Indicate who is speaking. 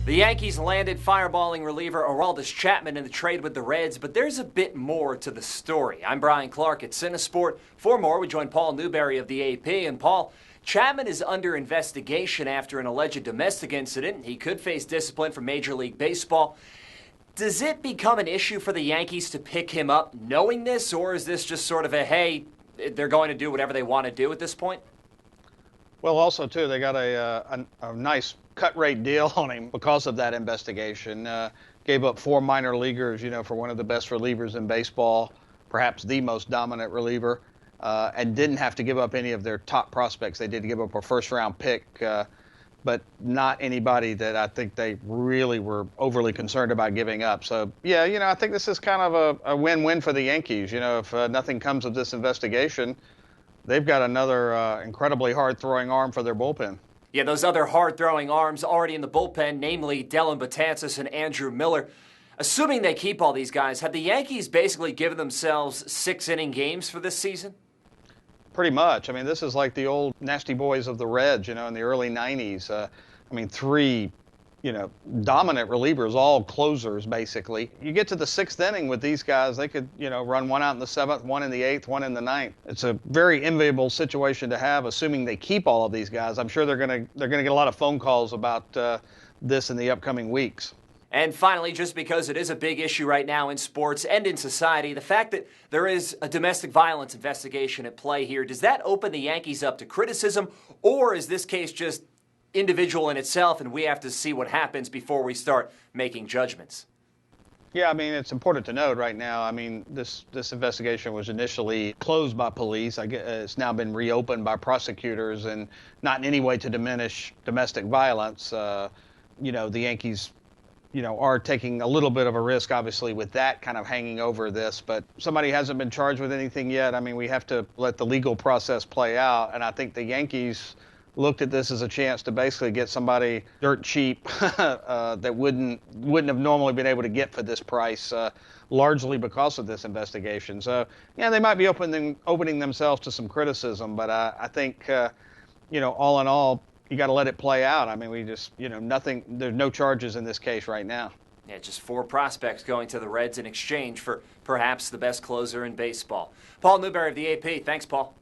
Speaker 1: The Yankees landed fireballing reliever Aroldis Chapman in the trade with the Reds, but there's a bit more to the story. I'm Brian Clark at CineSport. For more, we join Paul Newberry of the AP. And Paul, Chapman is under investigation after an alleged domestic incident. He could face discipline from Major League Baseball. Does it become an issue for the Yankees to pick him up knowing this, or is this just sort of a, hey, they're going to do whatever they want to do at this point?
Speaker 2: Well, also, too, they got a nice cut rate deal on him because of that investigation. Gave up 4 minor leaguers, for one of the best relievers in baseball, perhaps the most dominant reliever, and didn't have to give up any of their top prospects. They did give up a first-round pick, but not anybody that I think they really were overly concerned about giving up. So, yeah, I think this is kind of a win-win for the Yankees. If nothing comes of this investigation, they've got another incredibly hard-throwing arm for their bullpen.
Speaker 1: Yeah, those other hard-throwing arms already in the bullpen, namely Dellin Betances and Andrew Miller. Assuming they keep all these guys, have the Yankees basically given themselves 6-inning games for this season?
Speaker 2: Pretty much. I mean, this is like the old nasty boys of the Reds, in the early 90s. 3 dominant relievers, all closers, basically. You get to the 6th inning with these guys, they could, run one out in the 7th, one in the 8th, one in the 9th. It's a very enviable situation to have, assuming they keep all of these guys. I'm sure they're gonna get a lot of phone calls about this in the upcoming weeks.
Speaker 1: And finally, just because it is a big issue right now in sports and in society, the fact that there is a domestic violence investigation at play here, does that open the Yankees up to criticism, or is this case just individual in itself, and we have to see what happens before we start making judgments?
Speaker 2: Yeah, it's important to note right now, this investigation was initially closed by police. I guess it's now been reopened by prosecutors, and not in any way to diminish domestic violence. The Yankees, are taking a little bit of a risk, obviously, with that kind of hanging over this, but somebody hasn't been charged with anything yet. We have to let the legal process play out, and I think the Yankees looked at this as a chance to basically get somebody dirt cheap that wouldn't have normally been able to get for this price, largely because of this investigation. So, yeah, they might be opening themselves to some criticism, but I think, all in all, you got to let it play out. We just, nothing. There's no charges in this case right now.
Speaker 1: Yeah, just 4 prospects going to the Reds in exchange for perhaps the best closer in baseball. Paul Newberry of the AP. Thanks, Paul.